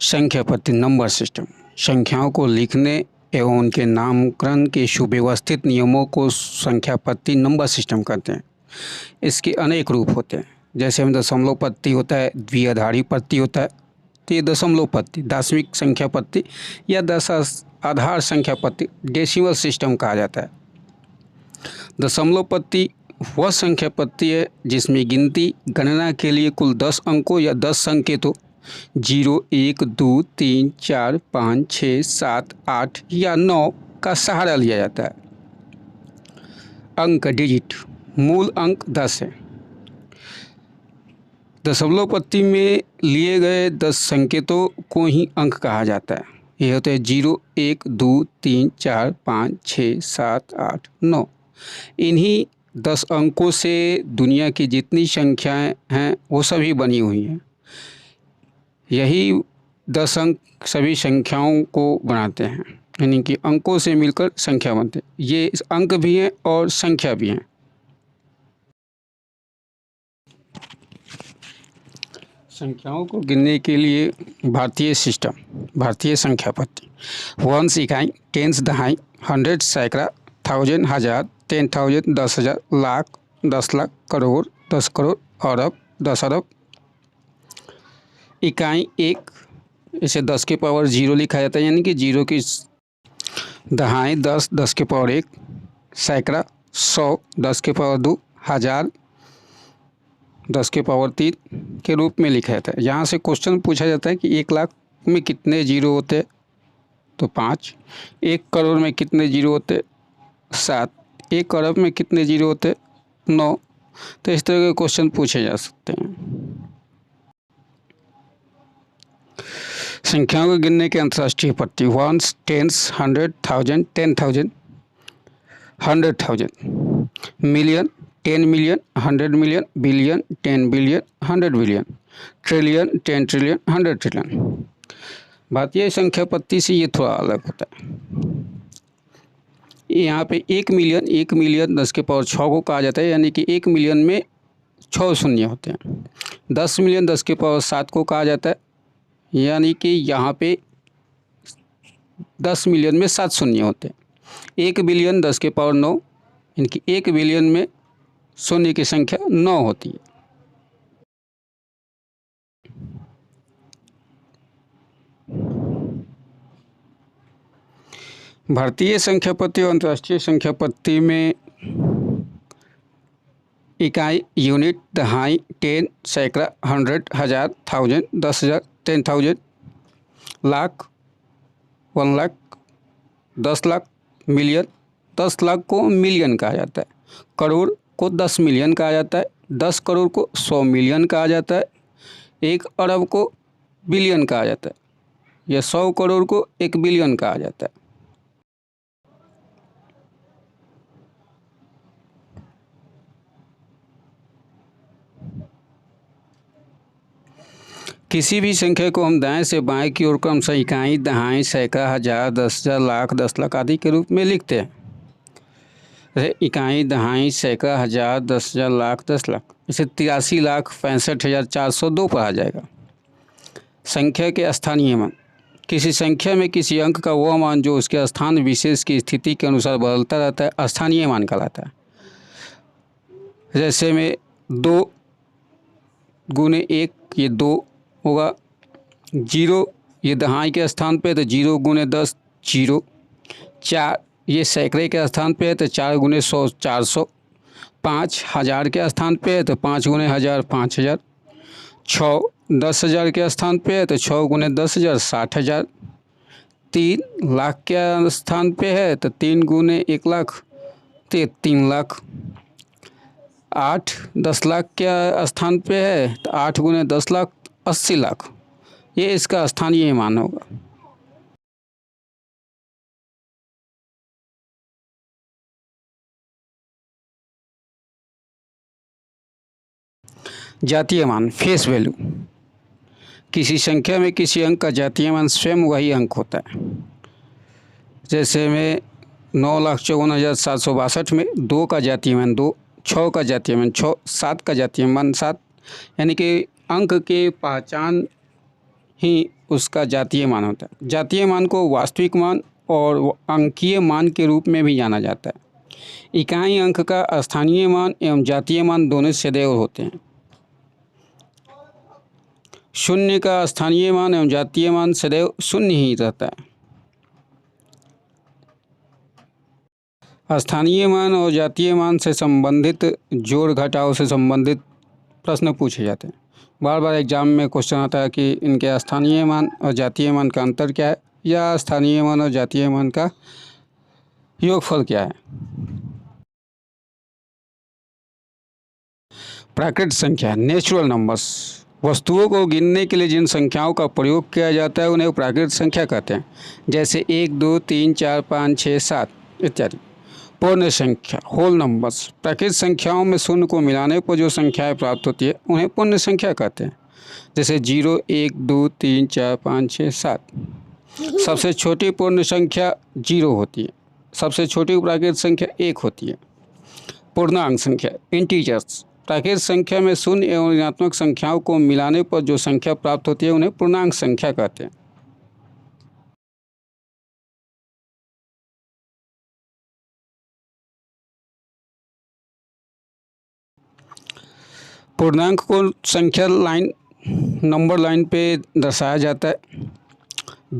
संख्या पद्धति number system संख्याओं को लिखने एवं उनके नामकरण के सुव्यवस्थित नियमों को संख्या पद्धति नंबर सिस्टम कहते हैं। इसके अनेक रूप होते हैं, जैसे हम दशमलव पद्धति होता है, द्विआधारी पद्धति होता है। तो ये दशमलव पद्धति, दशमिक संख्या पद्धति या दश आधार संख्या पद्धति डेसिमल सिस्टम कहा जाता है। दशमलव पद्धति वह संख्या पद्धति है जिसमें गिनती गणना के लिए कुल 10 अंकों या 10 संकेतों 0, 1, 2, 3, 4, 5, 6, 7, 8 या 9 का सहारा लिया जाता है। अंक डिजिट, मूल अंक 10 है। दशमलव पद्धति में लिए गए 10 संकेतों को ही अंक कहा जाता है। ये होते हैं 0, 1, 2, 3, 4, 5, 6, 7, 8, 9। इन्हीं 10 अंकों से दुनिया की जितनी संख्याएं हैं वो सभी बनी हुई हैं। यही 10 अंक सभी संख्याओं को बनाते हैं, यानी कि अंकों से मिलकर संख्या बनते हैं। ये अंक भी हैं और संख्या भी हैं। संख्याओं को गिनने के लिए भारतीय सिस्टम, भारतीय संख्या पद्धति, वंश इकाई, टेंस दहाई, 100 सैकड़ा, 1000 हजार, 10,000 10,000, लाख 10 लाख, करोड़ 10 करोड़, अरब 10 अरब। इकाई एक, इसे 10 के पावर 0 लिखा जाता है, यानी कि 0 की दहाई 10, 10 के पावर 1, सैकड़ा 100, 10 के पावर 2, हजार 10 के पावर 3 के रूप में लिखा जाता है। यहाँ से क्वेश्चन पूछा जाता है कि 1 लाख में कितने जीरो होते हैं, तो 5। 1 करोड़ में कितने जीरो होते, 7। 1 अरब में कितने जीरो होते, 9। तो इस तरह के क्वेश्चन पूछे जा सकते हैं। संख्याओं को गिनने के अंतर्राष्ट्रीय पद्धति, ones, tens, 100, 1000, 10,000, 100,000, million, 10 million, 100 million, billion, 10 billion, 100 billion, trillion, 10 trillion, 100 trillion. भारतीय संख्या पद्धति से ये थोड़ा अलग होता है। यहाँ पे 1 मिलियन 10 के पावर 6 को कहा जाता है, यानी कि 1 मिलियन में 6 शून्य होते हैं। 10 मिलियन 10 के पावर 7 को कहा जाता है, यानी कि यहाँ पे 10 मिलियन में 7 शून्य होते हैं। 1 बिलियन 10 के पावर 9, यानी कि 1 बिलियन में शून्य की संख्या 9 होती है। भारतीय संख्या पद्धति और अंतर्राष्ट्रीय संख्या पद्धति में इकाई, यूनिट, दहाई, 10 सैकड़ा, 100 हजार, 1000 10,000, 10,000, लाख 1 लाख, 10 लाख, मिलियन 10 लाख को मिलियन कहा जाता है, करोड़ को 10 मिलियन कहा जाता है, 10 करोड़ को 100 मिलियन कहा जाता है, 1 अरब को बिलियन कहा जाता है या 100 करोड़ को 1 बिलियन कहा जाता है। किसी भी संख्या को हम दाएं से बाएं की ओर क्रमशः इकाई, दहाई, सैकड़ा, हजार, 10,000, लाख, 10 लाख आदि के रूप में लिखते हैं। जैसे इकाई, दहाई, सैकड़ा, हजार, 10,000, लाख, 10 लाख, इसे 83,65,402 पर आ जाएगा। संख्या के स्थानीय मान, किसी संख्या में किसी अंक का वह मान जो उसके स्थान विशेष की स्थिति के अनुसार बदलता रहता है, स्थानीय मान कहलाता है। जैसे में 2 गुने 1, ये 2 होगा। 0 ये दहाई के स्थान पे, तो 0 गुने 10 0। 4 ये सैकड़े के स्थान पे है, तो 4 गुने 100 400। 5 हजार के स्थान पे है, तो 5 गुने 1000 5000। 6 10,000 के स्थान पे है, तो 6 गुने 10,000 60,000। 3 लाख के स्थान पे है, तो 3 गुने 1 लाख, तो 3 लाख। 8 10 लाख के स्थान पे है, तो 8 गुने 10 लाख 80 लाख। ये इसका स्थानीय मान होगा। जातीय मान, फेस वैल्यू, किसी संख्या में किसी अंक का जातीय मान स्वयं वही अंक होता है। जैसे में 9,54,762 में 2 का जातीय मान 2, 6 का जातीय मान 6, 7 का जातीय मान 7, यानी कि अंक के पहचान ही उसका जातीय मान होता है। जातीय मान को वास्तविक मान और अंकीय मान के रूप में भी जाना जाता है। इकाई अंक का स्थानीय मान एवं जातीय मान दोनों सदैव होते हैं। शून्य का स्थानीय मान एवं जातीय मान सदैव शून्य ही रहता है। स्थानीय मान और जातीय मान से संबंधित जोड़ घटाव से संबंधित प्रश्न पूछे जाते हैं। बार बार एग्जाम में क्वेश्चन आता है कि इनके स्थानीय मान और जातीय मान का अंतर क्या है, या स्थानीय मान और जातीय मान का योगफल क्या है। प्राकृतिक संख्या नेचुरल नंबर्स, वस्तुओं को गिनने के लिए जिन संख्याओं का प्रयोग किया जाता है उन्हें प्राकृतिक संख्या कहते हैं, जैसे 1, 2, 3, 4, 5, 6, 7 इत्यादि। पूर्ण संख्या होल नंबर्स, प्राकृतिक संख्याओं में शून्य को मिलाने पर जो संख्याएं प्राप्त होती है उन्हें पूर्ण संख्या कहते हैं, जैसे 0, 1, 2, 3, 4, 5, 6, 7। सबसे छोटी पूर्ण संख्या 0 होती है। सबसे छोटी प्राकृतिक संख्या 1 होती है। पूर्णांक संख्या इंटीजर्स, प्राकृतिक संख्या में शून्य एवं ऋणात्मक संख्याओं को मिलाने पर जो संख्या प्राप्त होती है उन्हें पूर्णांक संख्या कहते हैं। पूर्णांक को संख्या लाइन नंबर लाइन पे दर्शाया जाता है।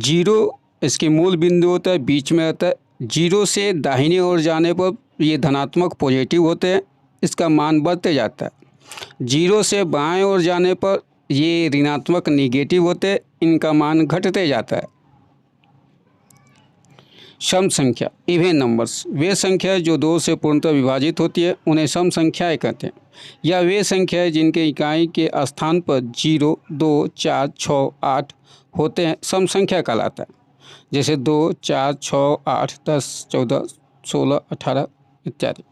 0 इसकी मूल बिंदु होता है, बीच में रहता है। 0 से दाहिनी ओर जाने पर ये धनात्मक पॉजिटिव होते हैं, इसका मान बढ़ते जाता है। 0 से बाएं ओर जाने पर ये ऋणात्मक निगेटिव होते हैं, इनका मान घटते जाता है। सम संख्या इवन नंबर्स, वे संख्याएं जो 2 से पूर्णतः विभाजित होती है उन्हें सम संख्याएं कहते हैं, या वे संख्याएं जिनके इकाई के स्थान पर 0, 2, 4, 6, 8 होते हैं सम संख्या कहलाता है, जैसे 2, 4, 6, 8, 10, 14, 16, 18 इत्यादि।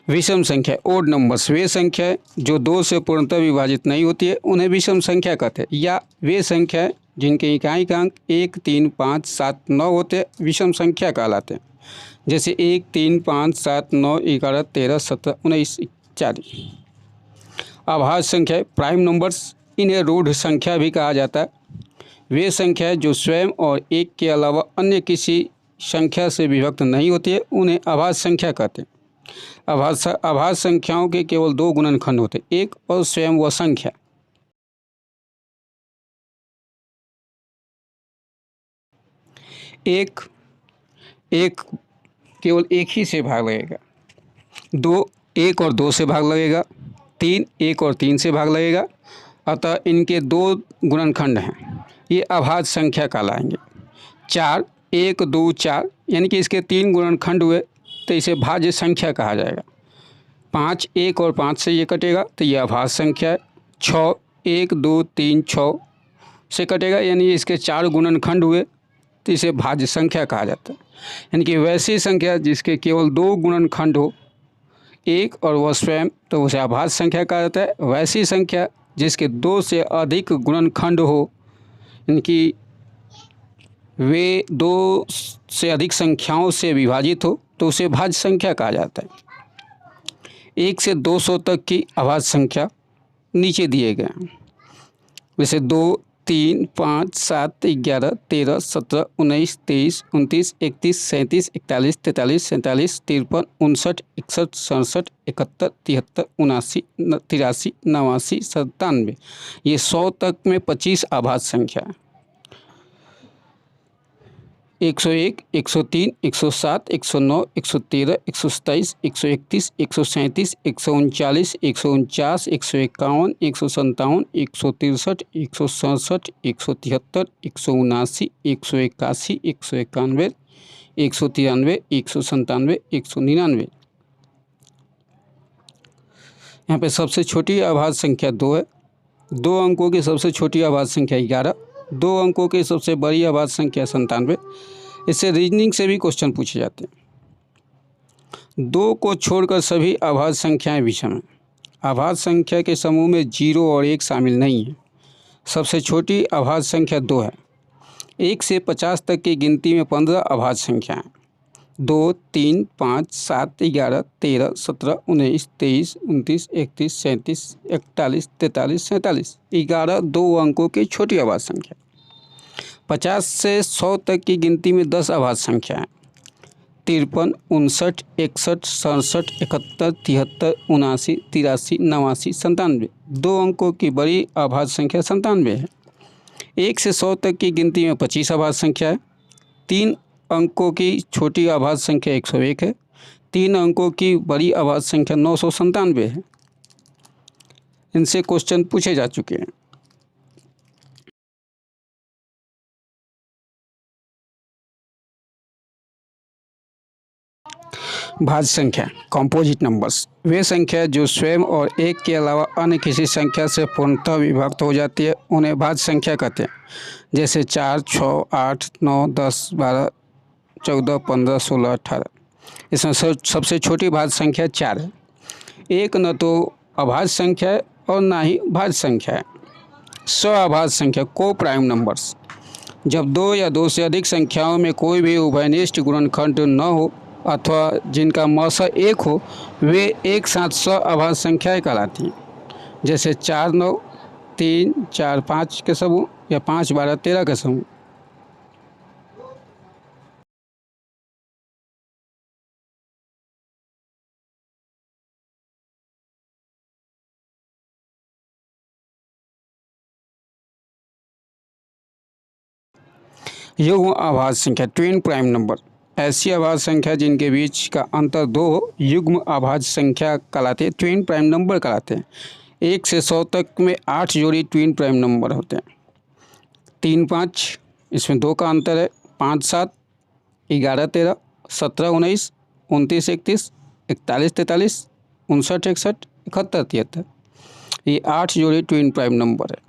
विषम संख्या ओड नंबर्स, वे संख्याएं जो 2 से पूर्णतः विभाजित नहीं होती है उन्हें विषम संख्या कहते हैं, या वे संख्याएं जिनके इकाई का अंक 1, 3, 5, 7, 9 होते हैं विषम संख्या कहलाते हैं, जैसे 1, 3, 5, 7, 9, 11, 13, 17, 19 इत्यादि। आभाज्य संख्या प्राइम नंबर्स, इन्हें रूढ़ संख्या भी कहा जाता है। वे संख्याएं जो स्वयं और 1 के अलावा अन्य किसी संख्या से विभक्त नहीं होती है उन्हें आभाज्य संख्या कहते हैं। आभाज्य संख्याओं के केवल 2 गुणनखंड होते, एक और स्वयं व संख्या। एक केवल एक ही से भाग लगेगा। 2 1 और 2 से भाग लगेगा। 3 1 और 3 से भाग लगेगा। अतः इनके 2 गुणनखंड हैं, ये अभाज्य संख्या कहलाएंगे। 4 1 2 4 यानी कि इसके 3 गुणनखंड हुए तो इसे भाज्य संख्या कहा जाएगा। 5 1 और 5 से ये कटेगा तो ये अभाज्य संख्या है। 6 1 2 3 6 से कटेगा यानी इसके 4 गुणनखंड हुए तो इसे भाज्य संख्या कहा जाता है। यानी कि वैसी संख्या जिसके केवल 2 गुणनखंड हो, 1 और वह स्वयं, तो उसे अभाज्य संख्या कहा जाता है। वैसी संख्या जिसके 2 से अधिक गुणनखंड हो, यानी कि वे 2 से अधिक संख्याओं से विभाजित हो, तो उसे भाज्य संख्या कहा जाता है। 1 से 200 तक की अभाज्य संख्या नीचे दिए गए हैं, जैसे 2 3 5 7 11 13 17 19 23 29 31 37 41 43 47 53 59 61 67 71 73 79 83 89 97, ये 100 तक में 25 आभाज्य संख्या है। 101 103 107 109 113 127 131 137 139 149 151 157 163 167 173 179 181 191 193 197 199। यहाँ पे सबसे छोटी आभाज्य संख्या 2 है। 2 अंकों की सबसे छोटी आभाज्य संख्या 11, 2 अंकों की सबसे बड़ी आभाज्य संख्या 97। इससे रीजनिंग से भी क्वेश्चन पूछे जाते हैं। 2 को छोड़कर सभी आभाज्य संख्याएं विषम हैं। आभाज्य संख्या के समूह में 0 और 1 शामिल नहीं है। सबसे छोटी आभाज्य संख्या 2 है। 1 से 50 तक की गिनती में 15 अभाज्य संख्याएं 2, 3, 5, 7, 11, 13, 17, 19, 23, 29, 31, 37, 41, 43, 47, 11 2 अंकों की छोटी अभाज्य संख्या। 50 से 100 तक की गिनती में 10 अभाज्य संख्याएं 53, 59, 61, 67, 71, 73, 79, 83, 89, 97। 2 अंकों की बड़ी अभाज्य संख्या 97 है। 1 से 100 तक की गिनती में 25 अभाज्य संख्या है। 3 अंकों की छोटी अभाज्य संख्या 101 है। 3 अंकों की बड़ी अभाज्य संख्या 997 है। इनसे क्वेश्चन पूछे जा चुके हैं। भाज्य संख्या कॉम्पोजिट नंबर्स वे संख्या जो स्वयं और एक के अलावा अन्य किसी संख्या से पूर्णतः विभक्त हो जाती है उन्हें भाज्य संख्या कहते हैं। जैसे 4, 6, 8, 9, 10, 12, 14, 15, 16, 18। इसमें सबसे छोटी भाज्य संख्या 4 है। एक न तो अभाज्य संख्या है और ना ही भाज्य संख्या है। स्वाभाज्य संख्या को प्राइम नंबर्स जब 2 या 2 से अधिक संख्याओं में कोई भी उभयनिष्ठ गुणनखंड न हो अथवा जिनका मौसा 1 हो वे एक साथ स्वाभाज्य संख्याएं कहलाती हैं। जैसे 4, 9, 3, 4, 5 के समूह या 5, 12, 13 के समूह। युग्म अभाज्य संख्या ट्विन प्राइम नंबर ऐसी अभाज्य संख्या जिनके बीच का अंतर 2 युग्म अभाज्य संख्या कहलाते हैं, ट्विन प्राइम नंबर कहलाते हैं। 1 से 100 तक में 8 जोड़ी ट्विन प्राइम नंबर होते हैं। 3, 5 इसमें 2 का अंतर है। 5, 7, 11, 13, 17, 19, 29, 31, 41, 43, 59, 61, 71, 73। ये 8 जोड़ी ट्विन प्राइम नंबर है।